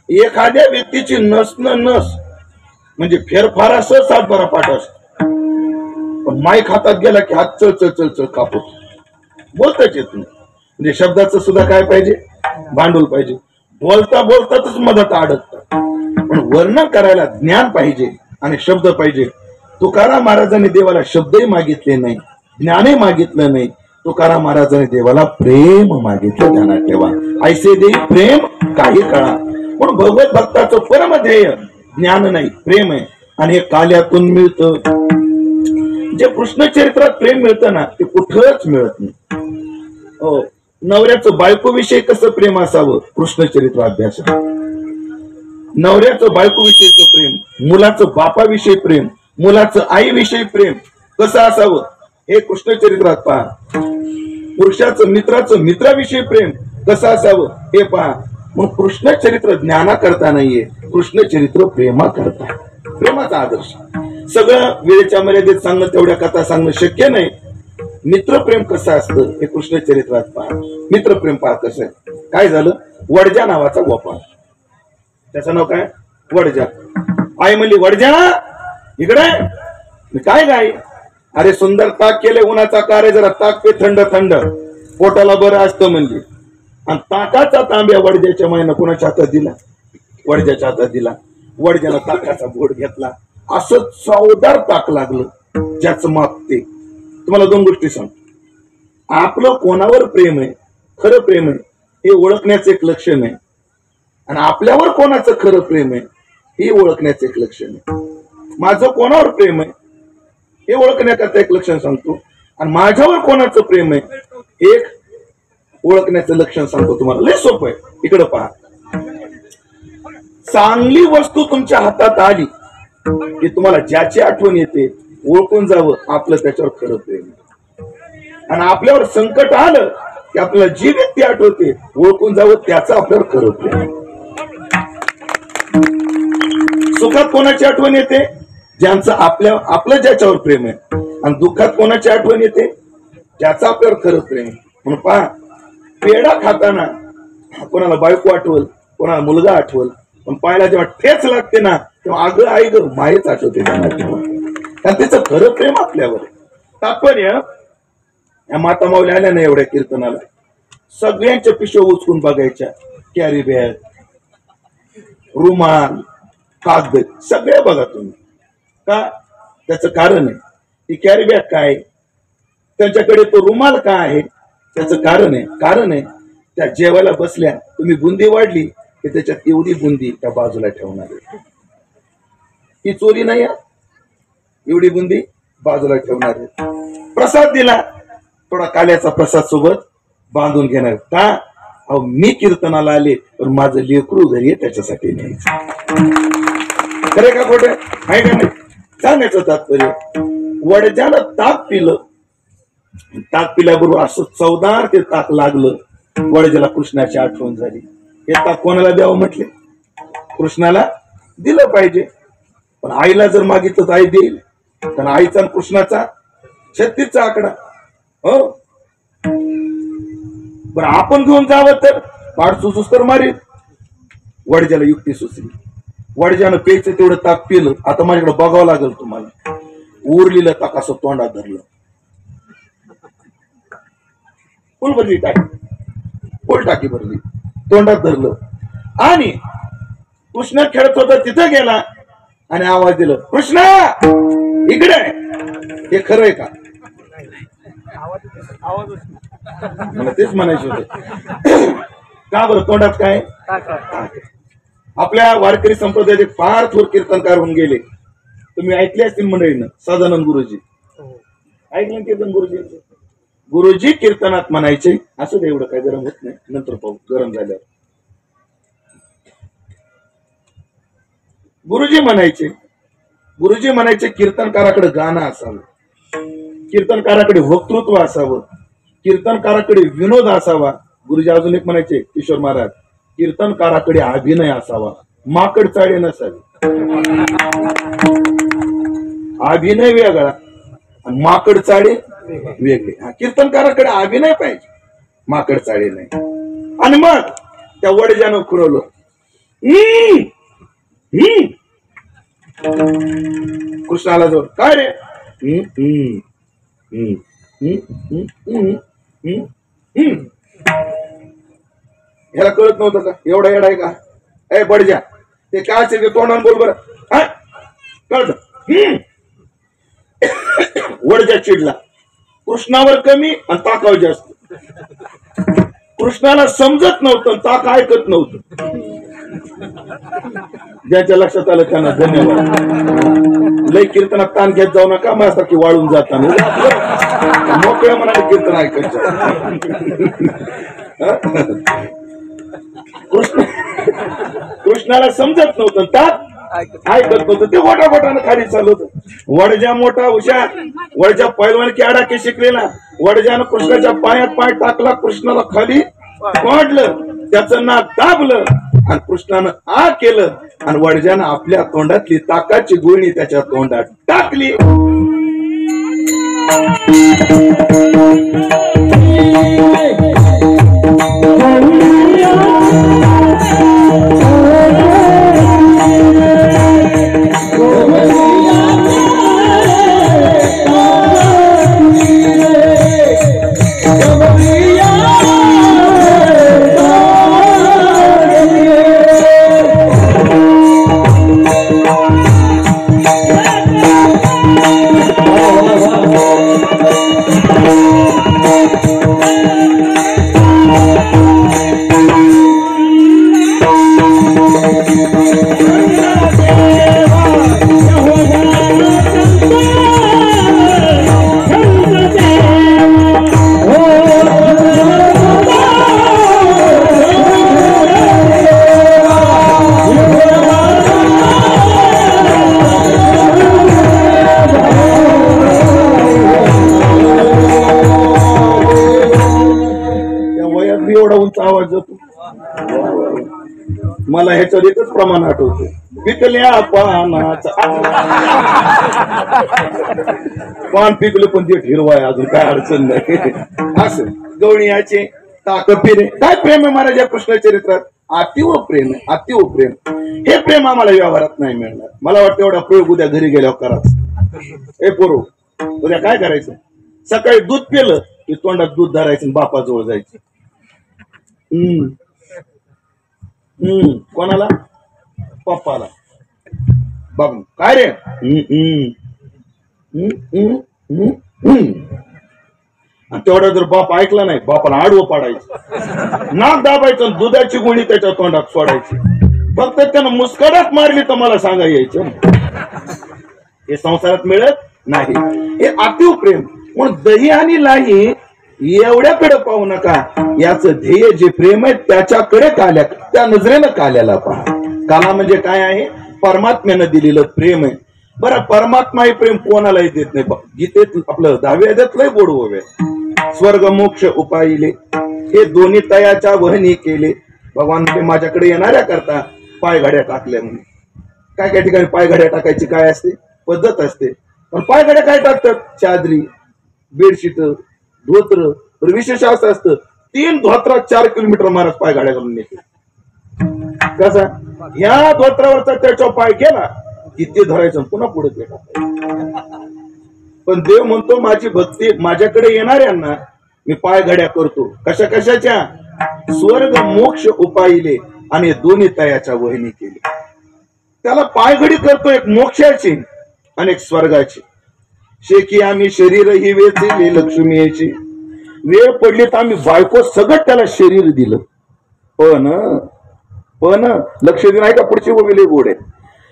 एखाद्या व्यक्तीची नस म्हणजे फेरफार असं सातबारा पाठ असत, पण माईक हातात गेला की हात चल चल चल चल कापतो, बोलताच येत नाही. म्हणजे शब्दाचं सुद्धा काय पाहिजे, भांडवल पाहिजे. बोलता बोलताच मदत अडकतात. पण वर्णन करायला ज्ञान पाहिजे आणि शब्द पाहिजे. तुकाराम महाराजांनी देवाला शब्दही मागितले नाही, ज्ञानही मागितलं नाही. तुकाराम महाराजांनी देवाला प्रेम मागितलं. ध्यानात ठेवा, ऐसे देई प्रेम काही काळा. पण भगवत भक्ताचं परम ध्येय ज्ञान नाही, प्रेम आहे. आणि हे काल्यातून मिळतं. जे कृष्ण चरित्रात प्रेम मिळतं ना, ते कुठंच मिळत नाही. हो, नवऱ्याचं बायकोविषयी कसं प्रेम असावं, कृष्ण चरित्र अभ्यास. नवऱ्याचं बायकोविषयीचं प्रेम, मुलाचं बापाविषयी प्रेम, मुलाचं आईविषयी प्रेम कसं असावं हे कृष्ण चरित्रात पहा. पुरुषाचं मित्राचं मित्राविषयी प्रेम कसं असावं हे पहा. मग कृष्ण चरित्र ज्ञाना करता नाहीये, कृष्ण चरित्र प्रेमा करता. प्रेमाचा आदर्श. सगळं वेळेच्या मर्यादेत सांगणं, तेवढ्या कथा सांगणं शक्य नाही. मित्रप्रेम कसं असतं हे कृष्ण चरित्रात पहा. मित्रप्रेम पहा कसं आहे. काय झालं, वडजा नावाचा गोपाळ, त्याचं नाव काय, वडजा. आई म्हणली, वडजा इकडे. काय गाय, अरे सुंदर ताक केले, उन्हाचा कार्य, जरा ताक पे, थंड थंड, पोटाला बरं असतं म्हणजे. आणि ताकाचा तांब्या वडजाच्या मायनं कुणाच्या हातात दिला, वडजाच्या हातात दिला. वडजाला ताकाचा बोट घेतला, असं चवदार ताक लागलं, ज्याचं माप ते. तुम्हाला दोन गोष्टी सांग. आपलं कोणावर प्रेम आहे, खरं प्रेम आहे, हे ओळखण्याचं एक लक्षण आहे. आणि आपल्यावर कोणाचं खरं प्रेम आहे हे ओळखण्याचं एक लक्षण आहे. माझं कोणावर प्रेम आहे हे ओळखण्याकरता एक लक्षण सांगतो, आणि माझ्यावर कोणाचं प्रेम आहे एक ओळखण्याचं लक्षण सांगतो तुम्हाला. लय सोपं आहे. इकडं पहा, चांगली वस्तू तुमच्या हातात आली की तुम्हाला ज्याची आठवण येते ओळखून जावं आपलं त्याच्यावर खरं प्रेम आहे. आणि आपल्यावर संकट आलं की आपल्याला जी व्यक्ती आठवते ओळखून जावं त्याचं आपल्यावर खरं प्रेम आहे. सुखात कोणाची आठवण येते, ज्यांचं आपलं ज्याच्यावर प्रेम आहे. आणि दुःखात कोणाची आठवण येते, ज्याचं आपल्यावर खरं प्रेम आहे. म्हणून पहा, पेढा खाताना कोणाला बायको आठवल, कोणाला मुलगा आठवल, पण पायाला जेव्हा ठेच लागते ना तेव्हा अगं आई ग मायच आठवते त्यांना, कारण त्याचं खरं प्रेम आपल्यावर आहे. तात्पर्य, या माता माऊली आल्या ना एवढ्या कीर्तनाला, सगळ्यांच्या पिशव्या उचकून बघायच्या, कॅरी बॅग, रुमाल, कागद, सगळे बघा तुम्ही. का, त्याचं कारण आहे. ती कॅरी बॅग काय, त्यांच्याकडे तो रुमाल का आहे, त्याचं कारण आहे. कारण आहे, त्या जेवायला बसल्या, तुम्ही बुंदी वाढली की त्याच्यात एवढी बुंदी त्या बाजूला ठेवणार आहे. ही चोरी नाही, एवढी बुंदी बाजूला ठेवणार आहे. प्रसाद दिला, थोडा काल्याचा प्रसाद सोबत बांधून घेणार. का, अहो मी कीर्तनाला आले पण माझं लेकरू घरी आहे त्याच्यासाठी नाही. खरे का खोटे आहे का नाही, सांगायचं तात्पर्य. वडजानं ताक पिलं, ताक पिल्याबरोबर असं चवदार ते ताक लागलं, वडजाला कृष्णाची आठवण झाली. हे ताक कोणाला द्यावं म्हटले, कृष्णाला दिलं पाहिजे. पण आईला जर मागितलं तर आई देईल, कारण आईचा कृष्णाचा 36चा आकडा. हो, बरं आपण घेऊन जावं तर पाठ सुसूस तर मारील. वडजाला युक्ती सुचली. वडजानं प्यायचं तेवढं ताक पिलं. आता माझ्याकडे बघावं लागेल तुम्हाला. उरलेलं ताक असं तोंडात धरलं, फुल भरली टाकी, फुल टाकी भरली, तोंडात धरलं. आणि कृष्ण खेळत होता तिथं गेला आणि आवाज दिला, कृष्णा इकडे. हे खरं आहे का, मला तेच म्हणायचं होतं. का बरं, तोंडात काय. आपल्या वारकरी संप्रदायात एक फार थोर कीर्तनकार होऊन गेले, तुम्ही ऐकले असतील मंडळीनं, सदानंद गुरुजी. ऐकलं कीर्तन गुरुजी. गुरुजी कीर्तनात म्हणायचे, असं एवढं काय गरम होत नाही, नंतर पाहू गरम झाल्यावर. गुरुजी म्हणायचे कीर्तनकाराकडे गाणं असावं, कीर्तनकाराकडे वक्तृत्व असावं, कीर्तनकाराकडे विनोद असावा. गुरुजी अजून एक म्हणायचे, किशोर महाराज, कीर्तनकाराकडे अभिनय असावा, माकड चाळे नसावी. अभिनय वेगळा आणि माकड चाळे वेगळे. कीर्तनकाराकडे अभिनय पाहिजे, माकड चाळे नाही. आणि मग त्या वडजानं खुरवलं, कृष्णाला जोड काय रे ह्याला कळत नव्हतं का एवढा येडा आहे का ए बडजा ते काय असेल ते तोंडाने बोल बरं कळत वडजा चिडला कृष्णावर कमी आणि ताकावर जास्त कृष्णाला समजत नव्हतं ताक ऐकत नव्हतं ज्याच्या लक्षात आलं त्यांना धन्यवाद लय कीर्तनात ताण घेत जाऊ नका माझा की वाळून जाताना मोकळ्या मनाने कीर्तन ऐकायचं कृष्णाला समजत नव्हतं ताक ऐकत नव्हतं ते वटावटानं खाली चालवत वडजा मोठा हुशार वडजा पैलवान केडाके शिकलेला वडजानं कृष्णाच्या पायात पाय टाकला कृष्णाला खाली पाडलं त्याचं नाक दाबलं आणि कृष्णानं आ केलं आणि वडजानं आपल्या तोंडातली ताकाची गुळणी त्याच्या तोंडात टाकली आवाज जातो मला ह्याच्यात एकच प्रमाण आठवतो पिकल्या पानाचा पान पिकलं पण ते हिरवाय अजून काय अडचण नाही असं गवळीयाचे ताक फिरे काय प्रेम आहे महाराज या कृष्ण चरित्रात अतिव प्रेम आहे अतिव प्रेम हे प्रेम आम्हाला व्यवहारात नाही मिळणार मला वाटतं एवढा प्रयोग उद्या घरी गेल्यावर करायचं ए पोरो उद्या काय करायचं सकाळी दूध पिलं की तोंडात दूध धरायचं बापाजवळ जायचं कोणाला पप्पाला बाबू काय रे तेवढा जर बाप ऐकला नाही बापाला आडवं पाडायचं नाक दाबायचं दुधाची गुणी त्याच्या तोंडात सोडायची फक्त त्यानं मुस्कडात मारली तर मला सांगा यायचं हे संसारात मिळत नाही हे अतिव प्रेम म्हणून दही आणि लाही एवढ्याकडे पाहू नका याचं ध्येय जे प्रेम आहे त्याच्याकडे काल्या त्या नजरेनं काल्याला पहा काला म्हणजे काय आहे परमात्म्यानं दिलेलं प्रेम आहे बरं परमात्मा हे प्रेम कोणालाही देत नाही गीतेत आपलं 10व्या अध्यायात लय गोड ओवे स्वर्ग मोक्ष उपायले हे दोन्ही तयाच्या वहनी केले भगवान म्हणजे माझ्याकडे येणाऱ्या करता पायघड्या टाकल्या म्हणून काय काय ठिकाणी पायघड्या टाकायची काय असते पद्धत असते पण पायघड्या काय टाकतात चादरी बेडशीट धोत्र विशेष असं असतं 3 धोत्रात 4 किलोमीटर महाराज पाय गाड्या घालून नेते कसा ह्या धोत्रावरचा त्याच्या पाय गेला की ते धरायचं पुन्हा पुढे गेला पण देव म्हणतो माझी भक्ती माझ्याकडे येणाऱ्यांना मी पाय घड्या करतो कशा कशाच्या स्वर्ग मोक्ष उपायले आणि दोन्ही तयाच्या वहिनी केली त्याला पायघडी करतो एक मोक्षाची आणि एक स्वर्गाची शेकी आम्ही शरीर ही वेचली लक्ष्मीची वेळ पडली तर आम्ही बायको सगळं त्याला शरीर दिलं पण लक्ष दिलं आहे का पुढची गोविले गोडे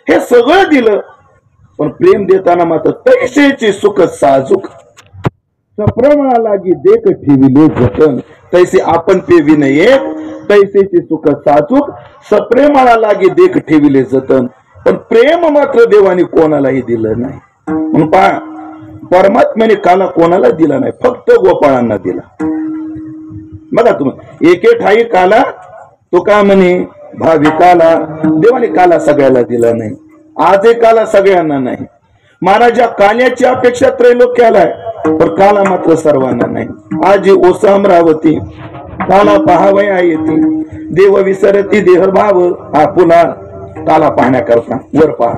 हे सगळं दिलं पण प्रेम देताना मात्र तैसेची सुख साजूक सप्रमाणा लागी देख ठेविले जतन तैसे आपण पेवी नये तैसेची सुख साजूक सप्रेमाला लागी देख ठेविले जतन पण प्रेम मात्र देवाने कोणालाही दिलं नाही म्हणून पहा परमात्म्याने काला कोणाला दिला नाही फक्त गोपाळांना दिला बघा तुम्ही एके ठाई काला तो का म्हणे भाविकाला देवाने काला सगळ्याला दिला नाही आज काला सगळ्यांना नाही महाराज या काल्याची अपेक्षा त्रैलोक्याला आहे पण काला मात्र सर्वांना नाही आज ओसा अमरावती काला पहावया येते देव विसरती देहभाव आपुला काला पाहण्याकरता वर पहा.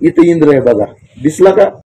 इथं इंद्र आहे बघा, दिसला का?